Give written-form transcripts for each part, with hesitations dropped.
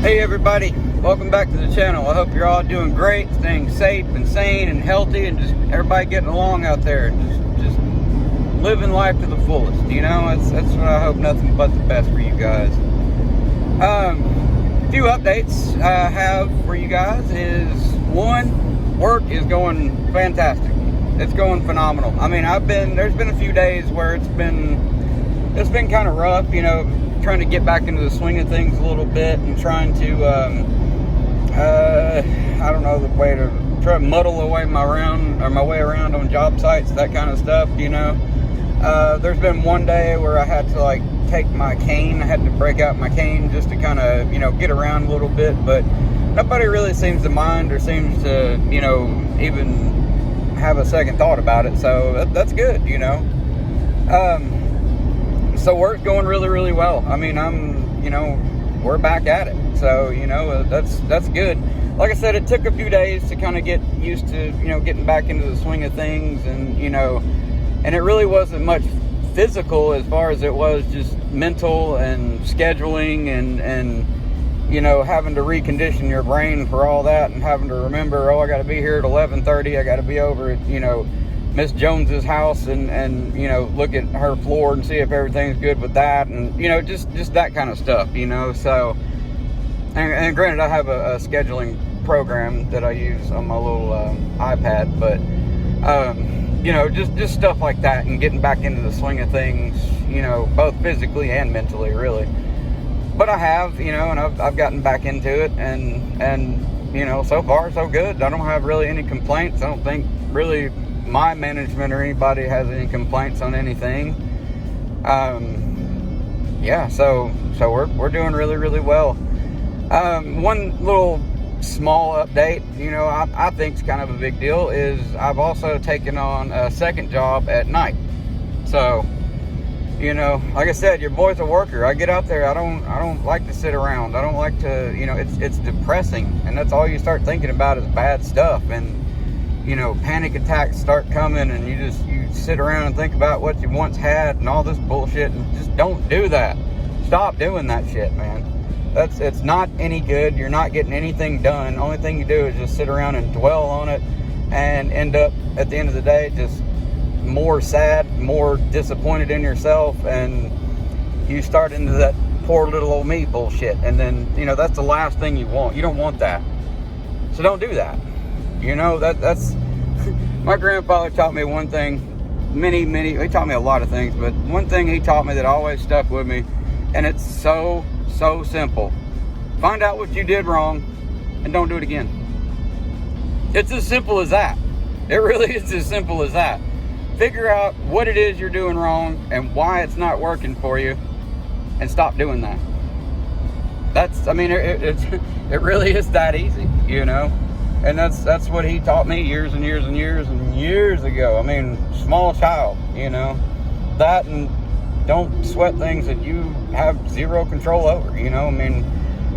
Hey everybody, welcome back to the channel. I hope you're all doing great, staying safe and sane and healthy, and just everybody getting along out there, just living life to the fullest. You know, that's what I hope, nothing but the best for you guys. A few updates I have for you guys is, one, work is going fantastic. It's going phenomenal. I mean, there's been a few days where it's been kind of rough, you know, trying to get back into the swing of things a little bit and trying to, I don't know the way to try to muddle my way around on job sites, that kind of stuff, you know. There's been one day where I had to take my cane. I had to break out my cane just to kind of, you know, get around a little bit, but nobody really seems to mind or seems to, you know, even have a second thought about it, so that's good, you know. So work's going really, really well. I mean, we're back at it. So, you know, that's good. Like I said, it took a few days to kind of get used to, you know, getting back into the swing of things, and, you know, and it really wasn't much physical as far as it was just mental and scheduling and you know, having to recondition your brain for all that, and having to remember, oh, I got to be here at 11:30. I got to be over at, you know, Miss Jones's house and you know, look at her floor and see if everything's good with that, and, you know, just that kind of stuff, you know. So, and granted, I have a scheduling program that I use on my little iPad, but you know, just stuff like that, and getting back into the swing of things, you know, both physically and mentally, really. But I have, you know, and I've gotten back into it, and you know, so far so good. I don't have really any complaints. I don't think really my management or anybody has any complaints on anything. Yeah, so we're doing really, really well. One little small update, you know, I think it's kind of a big deal, is I've also taken on a second job at night. So, you know, like I said, your boy's a worker. I get out there. I don't like to sit around. I don't like to, you know, it's depressing, and that's all you start thinking about is bad stuff, and, you know, panic attacks start coming, and you sit around and think about what you once had and all this bullshit, and just don't do that. Stop doing that shit, man. It's not any good. You're not getting anything done. Only thing you do is just sit around and dwell on it, and end up at the end of the day just more sad, more disappointed in yourself, and you start into that poor little old me bullshit, and then, you know, that's the last thing you want. You don't want that, so don't do that. You know, that's my grandfather taught me one thing, he taught me a lot of things, but one thing he taught me that always stuck with me, and it's so simple: find out what you did wrong and don't do it again. It's as simple as that. It really is as simple as that. Figure out what it is you're doing wrong and why it's not working for you, and stop doing that. That's, I mean, it really is that easy, you know. And that's what he taught me years and years and years and years ago. I mean, small child, you know. That, and don't sweat things that you have zero control over, you know. I mean,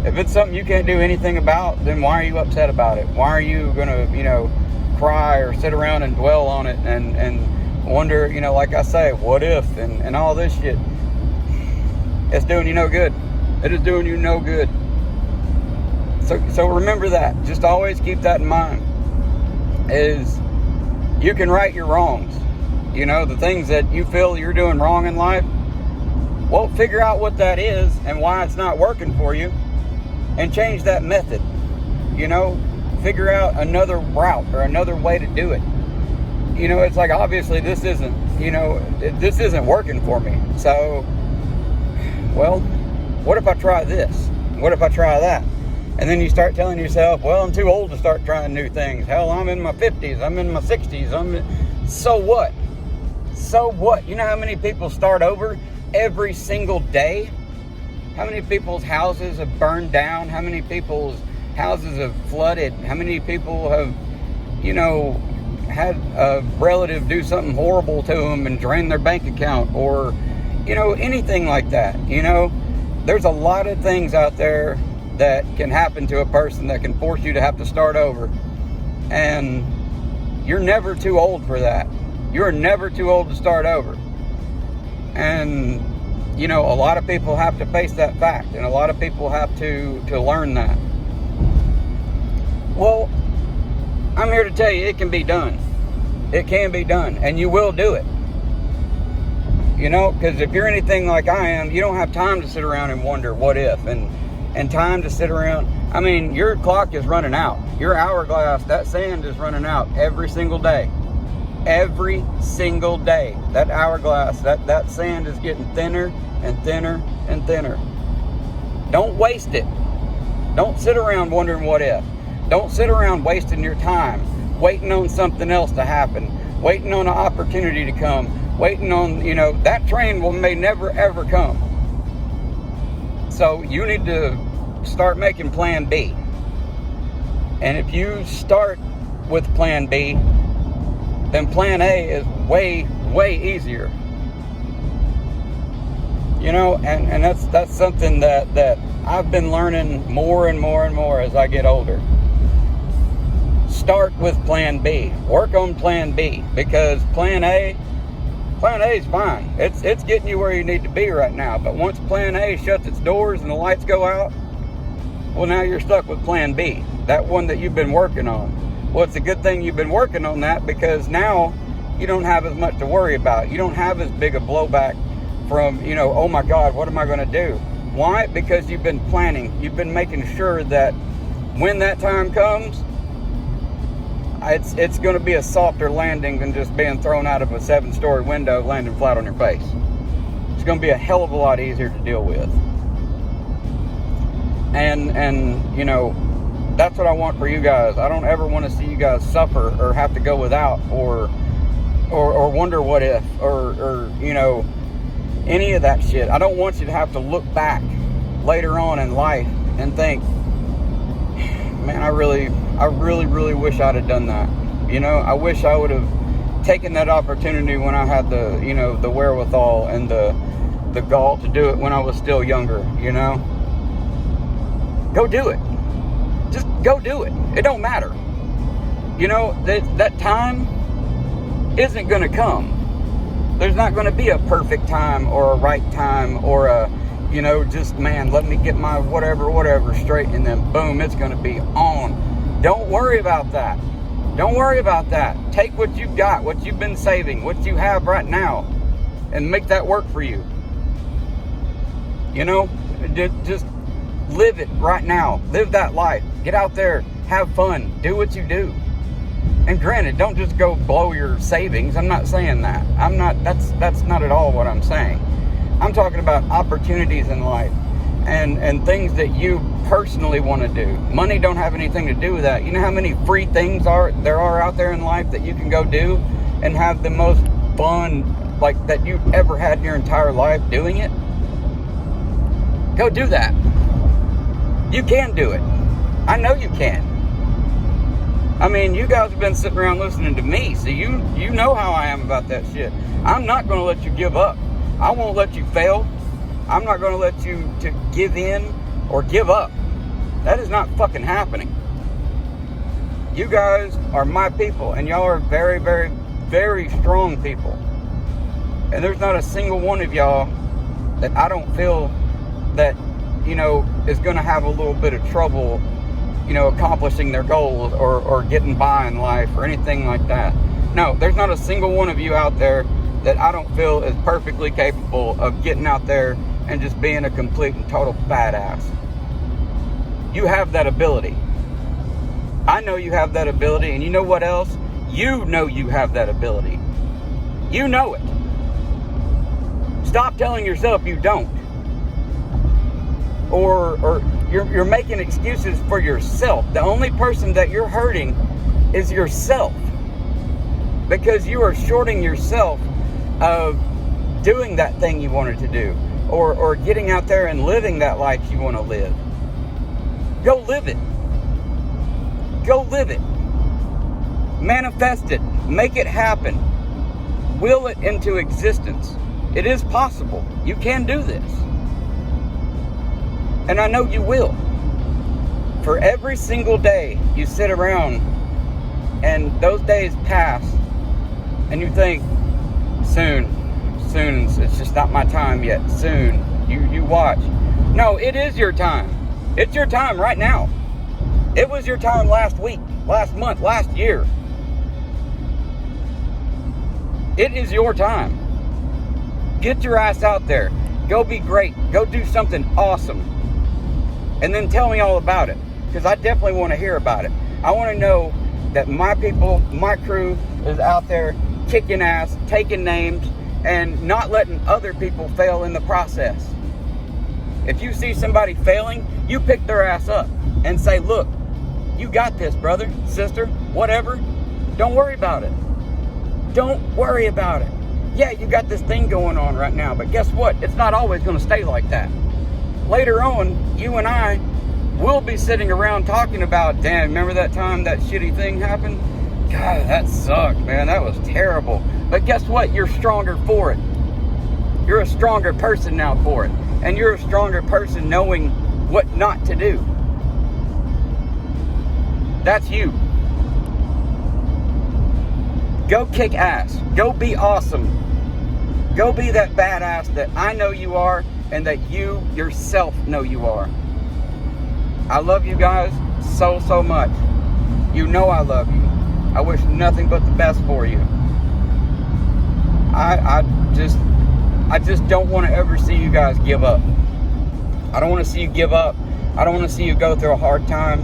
if it's something you can't do anything about, then why are you upset about it? Why are you gonna, you know, cry or sit around and dwell on it and wonder, you know, like I say, what if, and all this shit? It's doing you no good. It is doing you no good. So remember that. Just always keep that in mind, is you can right your wrongs. You know, the things that you feel you're doing wrong in life, well, figure out what that is and why it's not working for you, and change that method. You know, figure out another route or another way to do it. You know, it's like, obviously this isn't, you know, this isn't working for me. So, well, what if I try this? What if I try that? And then you start telling yourself, well, I'm too old to start trying new things. Hell, I'm in my 50s. I'm in my 60s. So what? So what? You know how many people start over every single day? How many people's houses have burned down? How many people's houses have flooded? How many people have, you know, had a relative do something horrible to them and drain their bank account, or, you know, anything like that? You know, there's a lot of things out there that can happen to a person that can force you to have to start over, and you're never too old for that. You're never too old to start over. And you know, a lot of people have to face that fact, and a lot of people have to learn that. Well, I'm here to tell you it can be done. It can be done, and you will do it. You know, because if you're anything like I am, you don't have time to sit around and wonder what if, and time to sit around. I mean, your clock is running out. Your hourglass, that sand is running out every single day. Every single day. That hourglass, that sand is getting thinner and thinner and thinner. Don't waste it. Don't sit around wondering what if. Don't sit around wasting your time, waiting on something else to happen, waiting on an opportunity to come, waiting on, you know, that train may never ever come. So you need to start making plan B. And if you start with plan B, then plan A is way, way easier. You know, and that's something that I've been learning more and more and more as I get older. Start with plan B. Work on plan B, because plan A is fine. It's getting you where you need to be right now. But once plan A shuts its doors and the lights go out, well, now you're stuck with plan B, that one that you've been working on. Well, it's a good thing you've been working on that, because now you don't have as much to worry about. You don't have as big a blowback from, you know, oh my God, what am I going to do? Why? Because you've been planning. You've been making sure that when that time comes, it's going to be a softer landing than just being thrown out of a 7-story window landing flat on your face. It's going to be a hell of a lot easier to deal with. And you know, that's what I want for you guys. I don't ever want to see you guys suffer or have to go without or wonder what if or you know, any of that shit. I don't want you to have to look back later on in life and think, man, I really wish I'd have done that. You know, I wish I would have taken that opportunity when I had the, you know, the wherewithal and the gall to do it when I was still younger, you know. Go do it. Just go do it. It don't matter. You know, that time isn't going to come. There's not going to be a perfect time or a right time or a, you know, just, man, let me get my whatever straight, and then boom, it's going to be on. Don't worry about that. Don't worry about that. Take what you've got, what you've been saving, what you have right now, and make that work for you. You know, just live it right now. Live that life. Get out there, have fun, do what you do. And granted, don't just go blow your savings. I'm not saying that. That's not at all what I'm saying. I'm talking about opportunities in life and things that you personally want to do. Money don't have anything to do with that. You know how many free things there are out there in life that you can go do and have the most fun, like, that you've ever had in your entire life doing it? Go do that. You can do it. I know you can. I mean, you guys have been sitting around listening to me, so you know how I am about that shit. I'm not going to let you give up. I won't let you fail. I'm not going to let you to give in or give up. That is not fucking happening. You guys are my people, and y'all are very, very, very strong people. And there's not a single one of y'all that I don't feel that, you know, is going to have a little bit of trouble, you know, accomplishing their goals or getting by in life or anything like that. No, there's not a single one of you out there that I don't feel is perfectly capable of getting out there and just being a complete and total badass. You have that ability. I know you have that ability, and you know what else? You know you have that ability. You know it. Stop telling yourself you don't. Or you're making excuses for yourself. The only person that you're hurting is yourself, because you are shorting yourself of doing that thing you wanted to do, or getting out there and living that life you want to live. Go live it. Go live it. Manifest it. Make it happen. Will it into existence. It is possible. You can do this. And I know you will. For every single day you sit around and those days pass and you think, soon, soon. It's just not my time yet. Soon. You watch. No, it is your time. It's your time right now. It was your time last week, last month, last year. It is your time. Get your ass out there. Go be great. Go do something awesome. And then tell me all about it. Because I definitely want to hear about it. I want to know that my people, my crew is out there kicking ass, taking names, and not letting other people fail in the process. If you see somebody failing, you pick their ass up and say, look, you got this, brother, sister, whatever. Don't worry about it. Don't worry about it. Yeah, you got this thing going on right now, but guess what? It's not always going to stay like that. Later on, you and I will be sitting around talking about, damn, remember that time that shitty thing happened? God, that sucked, man. That was terrible. But guess what? You're stronger for it. You're a stronger person now for it. And you're a stronger person knowing what not to do. That's you. Go kick ass. Go be awesome. Go be that badass that I know you are and that you yourself know you are. I love you guys so, so much. You know I love you. I wish nothing but the best for you. I just don't want to ever see you guys give up. I don't want to see you give up. I don't want to see you go through a hard time.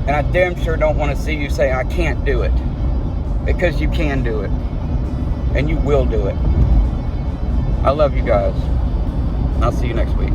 And I damn sure don't want to see you say, I can't do it. Because you can do it. And you will do it. I love you guys. I'll see you next week.